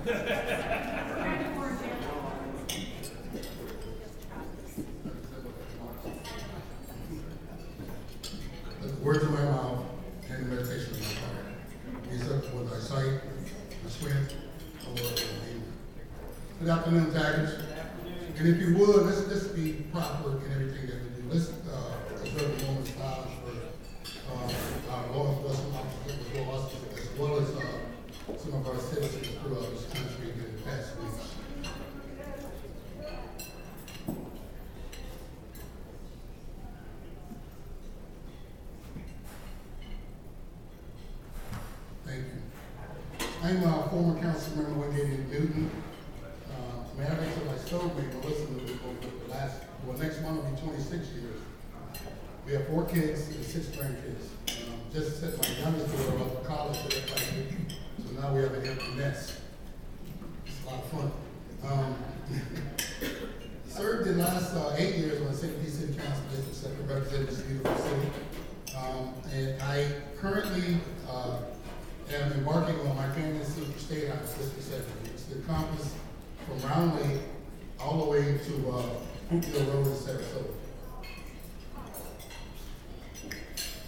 The words of my mouth and the meditation of my heart. These are what I cite, I swear, O Lord, amen. Good afternoon, Tigers. And if you would, let's be proper in everything that we do. Let's observe the moment's silence for our law enforcement officers, as well as some of our citizens throughout this country in the past weeks. Thank you. I'm a former council member with Newton. Married to my soulmate, Melissa, over the next month will be 26 years. We have 4 kids and 6 grandkids. Just set my youngest daughter up for college, so now we have an empty nest. It's a lot of fun. Served the last 8 years on the St. Pete City Council District Secretary, representing this beautiful city. And I currently am embarking on my Canyon Super State House District Secretary. It's the compass from Round Lake all the way to Hoopville Road in Sarasota.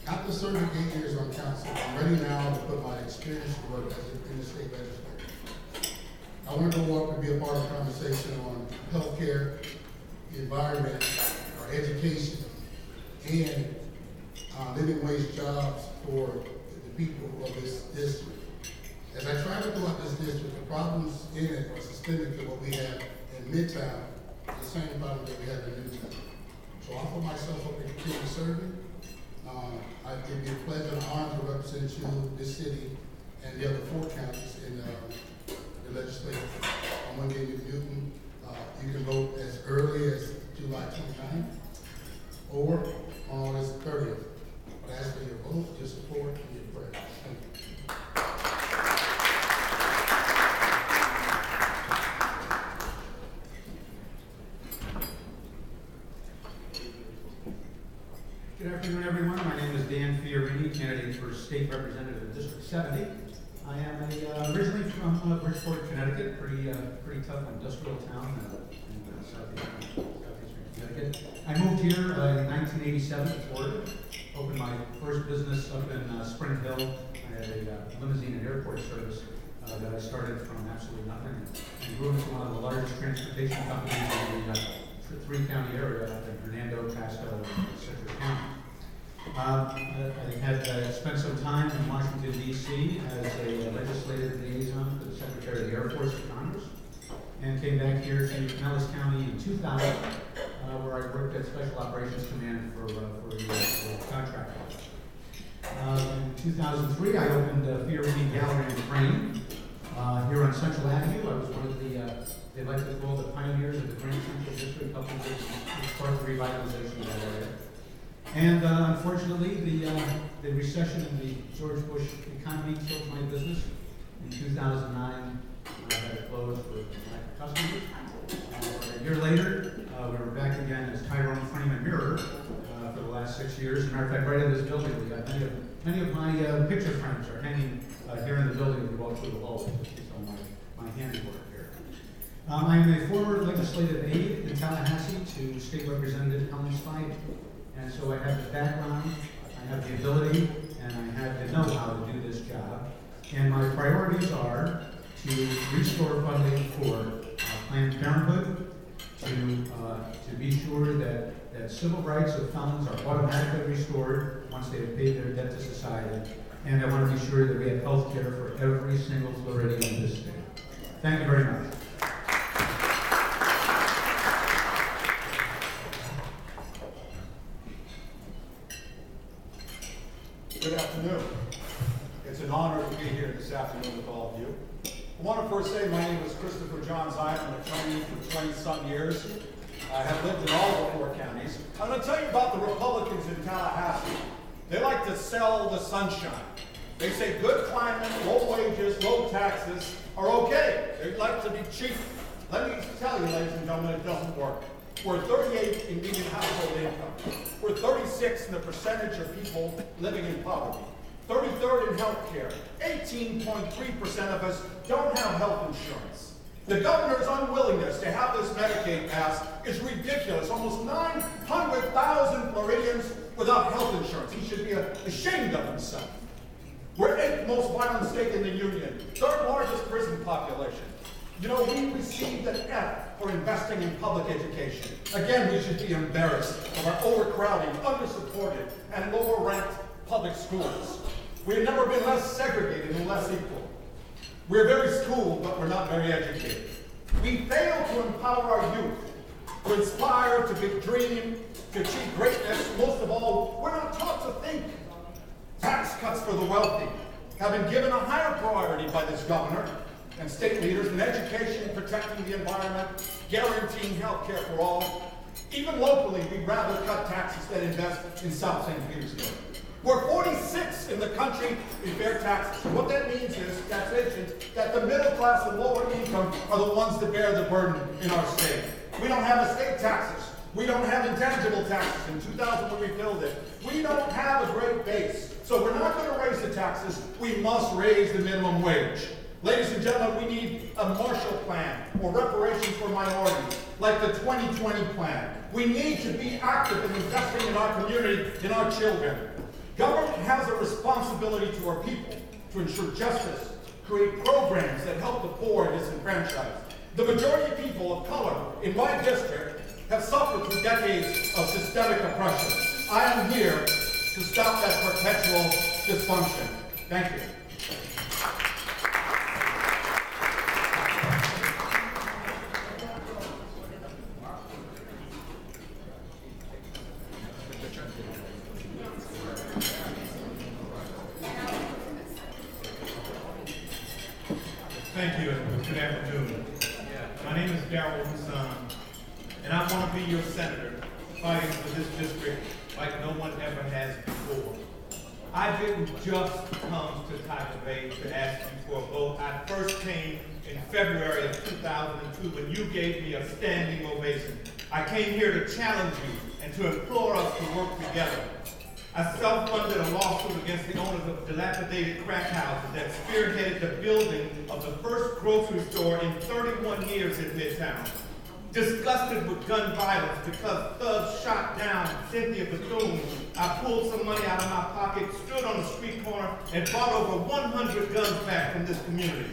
After serving 8 years on council, I'm ready now to put my experience to work in the state legislature. I want to go up and be a part of the conversation on healthcare, the environment, our education, and living wage jobs for the people of this district. As I travel throughout this district, the problems in it are systemic to what we have in Midtown, the same problem that we have in Newtown. So I offer myself up to continue serving. It'd be a pleasure and honor to represent you, this city, and the other 4 counties in the legislature. I'm going to give you Newton. You can vote as early as July 29th or on August 30th. But I ask for your vote, your support, and your prayer. Thank you. Good afternoon, everyone. My name is Dan Fiorini, candidate for State Representative in District 70. I am originally from Bridgeport, Connecticut, pretty tough industrial town in southeastern Connecticut. I moved here in 1987 to Florida, opened my first business up in Spring Hill. I had a limousine and airport service that I started from absolutely nothing and grew into one of the largest transportation companies in the 3-county area up in Hernando, Pasco, and Citrus County. I had spent some time in Washington, D.C. as a legislative liaison for the Secretary of the Air Force of Congress, and came back here to Pinellas County in 2000, where I worked at Special Operations Command for the contract office. In 2003, I opened Fiorini Gallery and Frame here on Central Avenue. I was one of the they like to call the pioneers of the Grand Central District, helping to start the revitalization of that area. And unfortunately, the recession in the George Bush economy killed my business. In 2009, I had to close for lack of customers. A year later, we were back again as Tyrone Frame and Mirror for the last 6 years. As a matter of fact, right in this building, we got many of my picture frames are hanging here in the building as we walk through the halls. So my handiwork here. I am a former legislative aide in Tallahassee to State Representative Helen Spivey. And so I have the background, I have the ability, and I have the know-how to do this job. And my priorities are to restore funding for Planned Parenthood, to be sure that civil rights of felons are automatically restored once they have paid their debt to society. And I want to be sure that we have health care for every single Floridian in this state. Thank you very much. Good afternoon. It's an honor to be here this afternoon with all of you. I want to first say my name is Christopher John Zion. I'm an attorney for 20-some years. I have lived in all the 4 counties. I'm going to tell you about the Republicans in Tallahassee. They like to sell the sunshine. They say good climate, low wages, low taxes are okay. They like to be cheap. Let me tell you, ladies and gentlemen, it doesn't work. We're 38 in median household income. We're 36 in the percentage of people living in poverty. 33rd in healthcare. 18.3% of us don't have health insurance. The governor's unwillingness to have this Medicaid passed is ridiculous. Almost 900,000 Floridians without health insurance. He should be ashamed of himself. We're 8th most violent state in the union, 3rd largest prison population. You know, we received an F for investing in public education. Again, we should be embarrassed of our overcrowding, undersupported, and lower-ranked public schools. We've never been less segregated and less equal. We're very schooled, but we're not very educated. We fail to empower our youth, to inspire, to big dream, to achieve greatness. Most of all, we're not taught to think. Tax cuts for the wealthy have been given a higher priority by this governor and state leaders in education, protecting the environment, guaranteeing health care for all. Even locally, we'd rather cut taxes than invest in South St. Petersburg. We're 46 in the country in fair taxes. What that means is taxation that the middle class and lower income are the ones that bear the burden in our state. We don't have estate taxes. We don't have intangible taxes. In 2000 when we repealed it, we don't have a great base. So we're not going to raise the taxes. We must raise the minimum wage. Ladies and gentlemen, we need a Marshall Plan or reparations for minorities, like the 2020 plan. We need to be active in investing in our community, in our children. Government has a responsibility to our people to ensure justice, create programs that help the poor and disenfranchised. The majority of people of color in my district have suffered through decades of systemic oppression. I am here to stop that perpetual dysfunction. Thank you. Thank you, and good afternoon. My name is Darrell Hassan, and I want to be your senator, fighting for this district like no one ever has before. I didn't just come to Tiger Bay to ask you for a vote. I first came in February of 2002 when you gave me a standing ovation. I came here to challenge you and to implore us to work together. I self-funded a lawsuit against the owners of dilapidated crack houses that spearheaded the building of the first grocery store in 31 years in Midtown. Disgusted with gun violence because thugs shot down Cynthia Bethune, I pulled some money out of my pocket, stood on the street corner, and bought over 100 guns back from this community.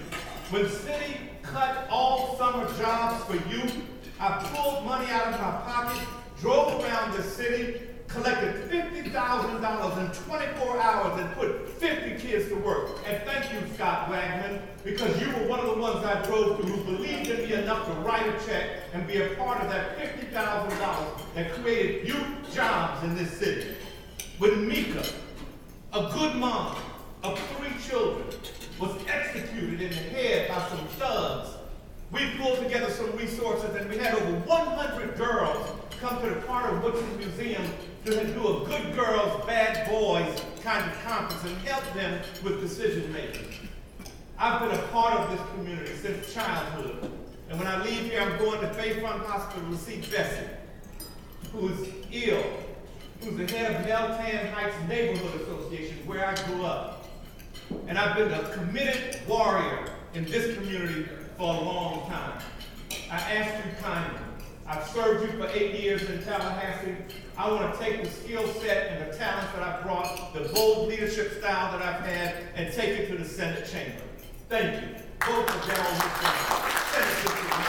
When the city cut all summer jobs for youth, I pulled money out of my pocket, drove around the city, collected $50,000 in 24 hours and put 50 kids to work. And thank you, Scott Wagman, because you were one of the ones I drove to who believed in me enough to write a check and be a part of that $50,000 that created youth jobs in this city. When Mika, a good mom of 3 children, was executed in the head by some thugs, we pulled together some resources and we had over 100 girls come to the Carter Woodson Museum to do a good girls, bad boys kind of conference and help them with decision making. I've been a part of this community since childhood. And when I leave here, I'm going to Bayfront Hospital to see Bessie, who is ill, who's the head of Meltan Heights Neighborhood Association, where I grew up. And I've been a committed warrior in this community for a long time. I ask you kindly, I've served you for 8 years in Tallahassee. I want to take the skill set and the talents that I've brought, the bold leadership style that I've had, and take it to the Senate chamber. Thank you. Vote for Darrell Hassan, Senate District 19.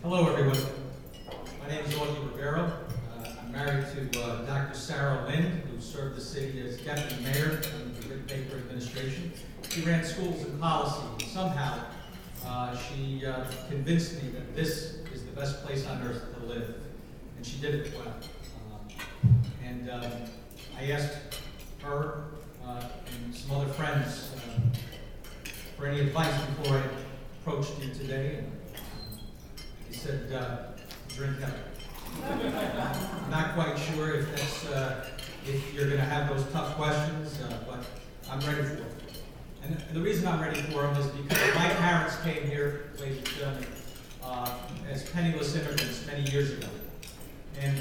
Hello, everyone. My name is Augie Rivero. I'm married to Dr. Sarah Lind, who served the city as deputy mayor under the Rick Baker administration. She ran schools and policy, and somehow she convinced me that this is the best place on earth to live, and she did it well. I asked her and some other friends for any advice before I approached you today, and he said, drink up. I'm not quite sure if that's if you're going to have those tough questions, but I'm ready for it. And the reason I'm ready for them is because my parents came here, ladies and gentlemen, as penniless immigrants many years ago. And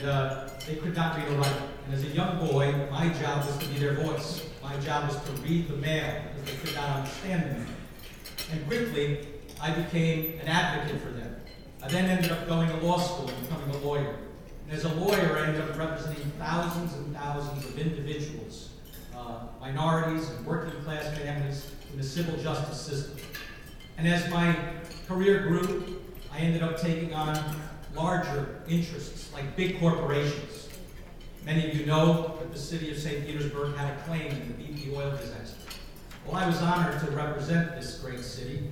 they could not read or write. And as a young boy, my job was to be their voice. My job was to read the mail because they could not understand the mail. And quickly, I became an advocate for them. I then ended up going to law school and becoming a lawyer. And as a lawyer, I ended up representing thousands and thousands of individuals, minorities and working class families in the civil justice system. And as my career grew, I ended up taking on larger interests, like big corporations. Many of you know that the city of St. Petersburg had a claim in the BP oil disaster. Well, I was honored to represent this great city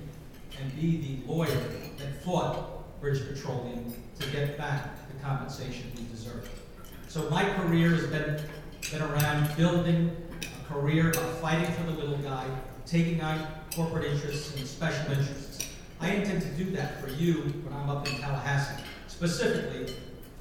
and be the lawyer that fought British Petroleum to get back the compensation we deserve. So my career has been around building a career of fighting for the little guy, taking on corporate interests and special interests. I intend to do that for you when I'm up in Tallahassee. Specifically,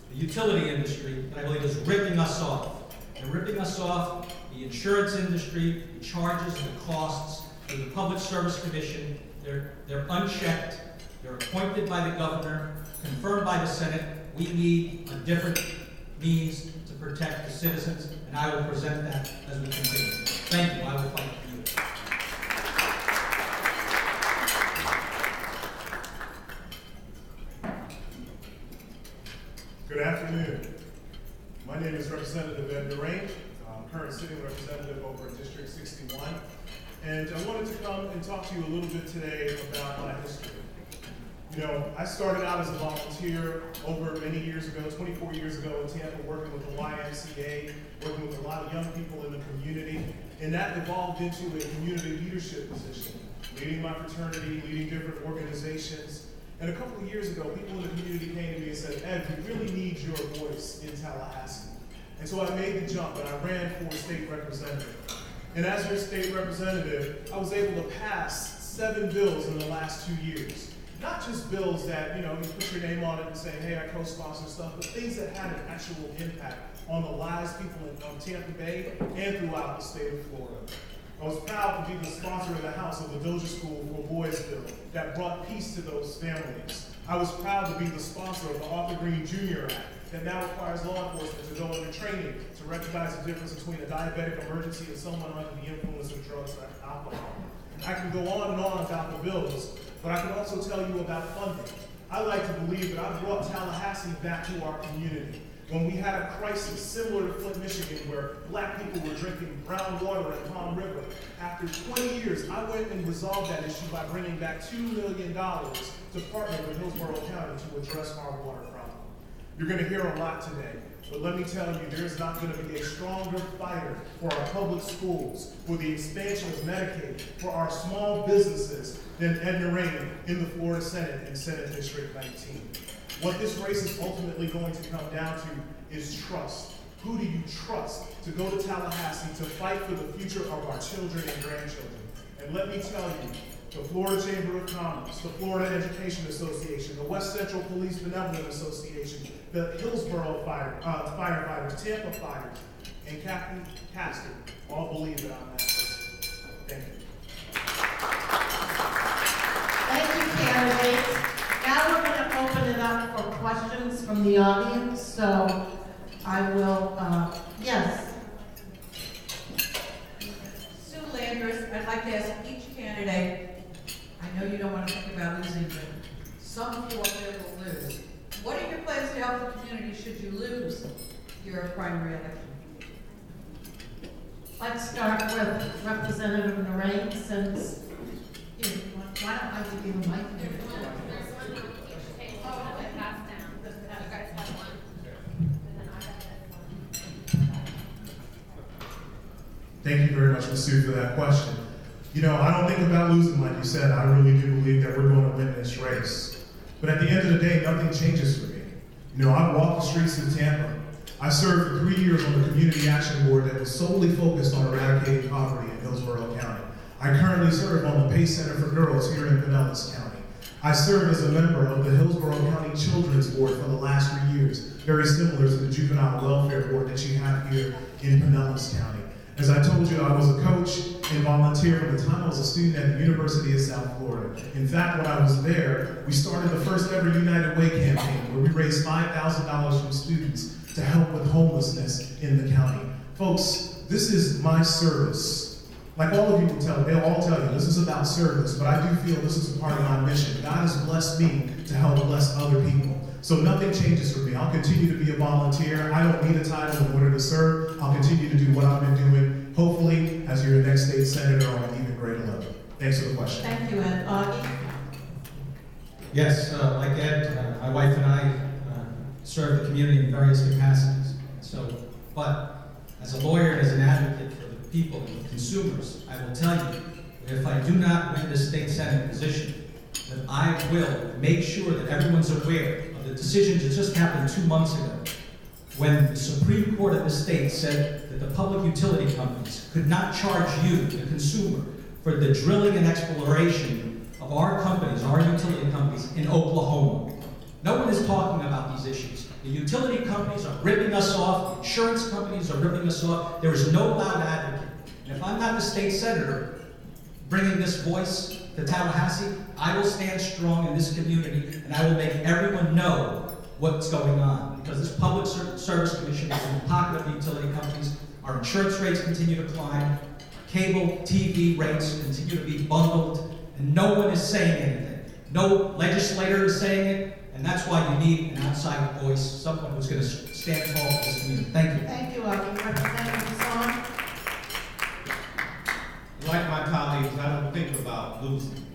the utility industry that I believe is ripping us off. They're ripping us off, the insurance industry, the charges and the costs, through the Public Service Commission. They're unchecked, they're appointed by the governor, confirmed by the Senate. We need a different means to protect the citizens, and I will present that as we continue. Thank you, I will fight for you. Good afternoon. My name is Representative Ed Durain. I'm current sitting representative over in District 61. And I wanted to come and talk to you a little bit today about my history. You know, I started out as a volunteer over many years ago, 24 years ago in Tampa, working with the YMCA, working with a lot of young people in the community. And that evolved into a community leadership position, leading my fraternity, leading different organizations. And a couple of years ago, people in the community came to me and said, Ed, we really need your voice in Tallahassee. And so I made the jump and I ran for state representative. And as your state representative, I was able to pass 7 bills in the last 2 years. Not just bills that, you know, you put your name on it and say, hey, I co-sponsor stuff, but things that had an actual impact on the lives of people in Tampa Bay and throughout the state of Florida. I was proud to be the sponsor of the House of the Doja School for Boys bill that brought peace to those families. I was proud to be the sponsor of the Arthur Green Jr. Act that now requires law enforcement to go under training to recognize the difference between a diabetic emergency and someone under the influence of drugs or alcohol. I can go on and on about the bills, but I can also tell you about funding. I like to believe that I brought Tallahassee back to our community. When we had a crisis similar to Flint, Michigan, where black people were drinking brown water in Palm River, after 20 years, I went and resolved that issue by bringing back $2 million to partner with Hillsborough County to address our water problem. You're going to hear a lot today, but let me tell you, there's not going to be a stronger fighter for our public schools, for the expansion of Medicaid, for our small businesses than Ed Durain in the Florida Senate in Senate District 19. What this race is ultimately going to come down to is trust. Who do you trust to go to Tallahassee to fight for the future of our children and grandchildren? And let me tell you, the Florida Chamber of Commerce, the Florida Education Association, the West Central Police Benevolent Association, the Hillsborough firefighters, Tampa Fires, and Captain Castor all believe that I'm that person. Thank you. Thank you, candidates. Now we're going to open it up for questions from the audience. So I will, yes. Sue Landers, I'd like to ask each candidate, I know you don't want to think about losing, but some forfeit will lose. What are your plans to help the community should you lose your primary election? Let's start with Representative Durain, since, why don't I give you the mic? Thank you very much, Ms. Sue, for that question. You know, I don't think about losing, like you said. I really do believe that we're going to win this race. But at the end of the day, nothing changes for me. You know, I walked the streets of Tampa. I served for 3 years on the Community Action Board that was solely focused on eradicating poverty in Hillsborough County. I currently serve on the PACE Center for Girls here in Pinellas County. I serve as a member of the Hillsborough County Children's Board for the last 3 years, very similar to the Juvenile Welfare Board that you have here in Pinellas County. As I told you, I was a coach and volunteer from the time I was a student at the University of South Florida. In fact, when I was there, we started the first ever United Way campaign where we raised $5,000 from students to help with homelessness in the county. Folks, this is my service. Like all of you will tell, they'll all tell you, this is about service, but I do feel this is a part of my mission. God has blessed me to help bless other people. So nothing changes for me. I'll continue to be a volunteer. I don't need a title in order to serve. I'll continue to do what I've been doing, hopefully, as your next state senator on an even greater level. Thanks for the question. Thank you, Ed. Augie? Yes, like Ed, my wife and I serve the community in various capacities. But as a lawyer and as an advocate for the people and the consumers, I will tell you, that if I do not win this state senate position, that I will make sure that everyone's aware of the decision that just happened 2 months ago, when the Supreme Court of the state said that the public utility companies could not charge you, the consumer, for the drilling and exploration of our companies, our utility companies in Oklahoma. No one is talking about these issues. The utility companies are ripping us off, the insurance companies are ripping us off. There is no loud advocate. And if I'm not the state senator bringing this voice to Tallahassee, I will stand strong in this community and I will make everyone know what's going on. Because this Public Service Commission is in the pocket of the utility companies. Our insurance rates continue to climb. Cable TV rates continue to be bundled. And no one is saying anything. No legislator is saying it. And that's why you need an outside voice, someone who's going to stand tall for this community. Thank you. Thank you, Augie. Representative Hassan? Like my colleagues, I don't think about losing.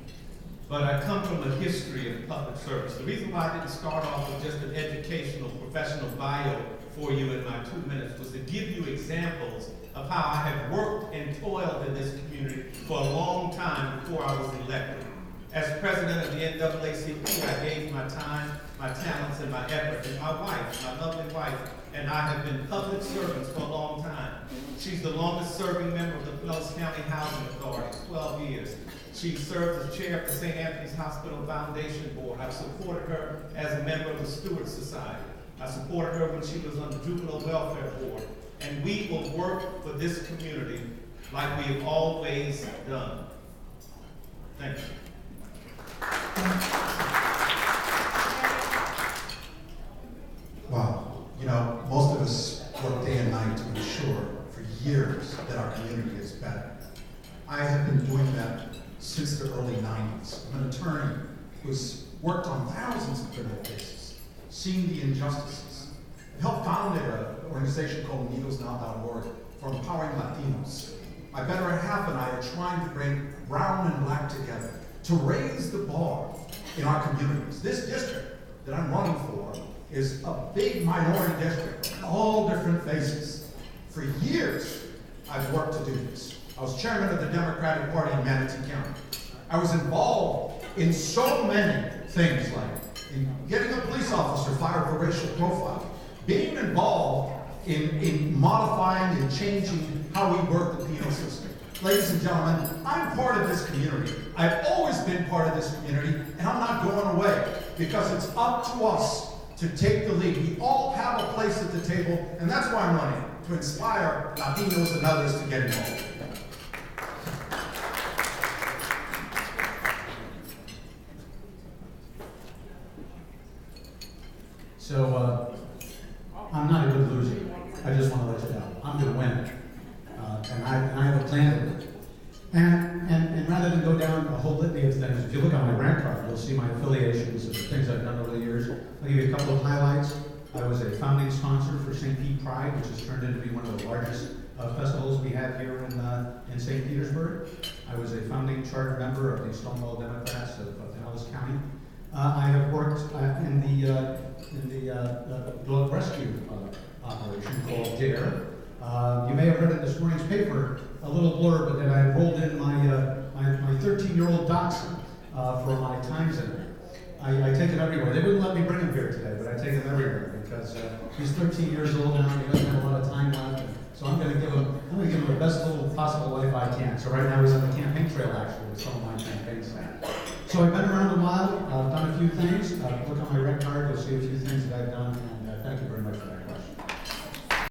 But I come from a history of public service. The reason why I didn't start off with just an educational, professional bio for you in my 2 minutes was to give you examples of how I have worked and toiled in this community for a long time before I was elected. As president of the NAACP, I gave my time, my talents, and my effort. And my wife, my lovely wife, and I have been public servants for a long time. She's the longest serving member of the Pinellas County Housing Authority, 12 years. She served as chair of the St. Anthony's Hospital Foundation Board. I've supported her as a member of the Steward Society. I supported her when she was on the Juvenile Welfare Board. And we will work for this community like we have always done. Thank you. Wow, you know, most of us work day and night to ensure for years that our community is better. I have been doing that since the early 90s. I'm an attorney who's worked on thousands of criminal cases, seen the injustices. I helped found an organization called needlesnow.org for empowering Latinos. My better half and I are trying to bring brown and black together to raise the bar in our communities. This district that I'm running for is a big minority district, all different faces. For years, I've worked to do this. I was chairman of the Democratic Party in Manatee County. I was involved in so many things, like in getting a police officer fired for racial profiling, being involved in modifying and changing how we work the penal system. Ladies and gentlemen, I'm part of this community. I've always been part of this community, and I'm not going away, because it's up to us to take the lead. We all have a place at the table, and that's why I'm running, to inspire Latinos and others to get involved. So, I'm not a good loser. I just want to let you know. I'm going to win. And I have a plan to win. And rather than go down a whole litany of things, if you look on my grant card, you'll see my affiliations and the things I've done over the years. I'll give you a couple of highlights. I was a founding sponsor for St. Pete Pride, which has turned into be one of the largest festivals we have here in St. Petersburg. I was a founding charter member of the Stonewall Democrats of Pinellas County. I have worked in the drug rescue operation called DARE. You may have read in this morning's paper a little blurb that I rolled in my 13-year-old dachshund for my times in there. I take him everywhere. They wouldn't let me bring him here today, but I take him everywhere because he's 13 years old now. He doesn't have a lot of time left. So I'm going to give him the best little possible life I can. So right now he's on the campaign trail actually with some of my campaign staff. So I've been around a while. I've done a few things. Look on my red card. You'll see a few things that I've done. And thank you very much for that.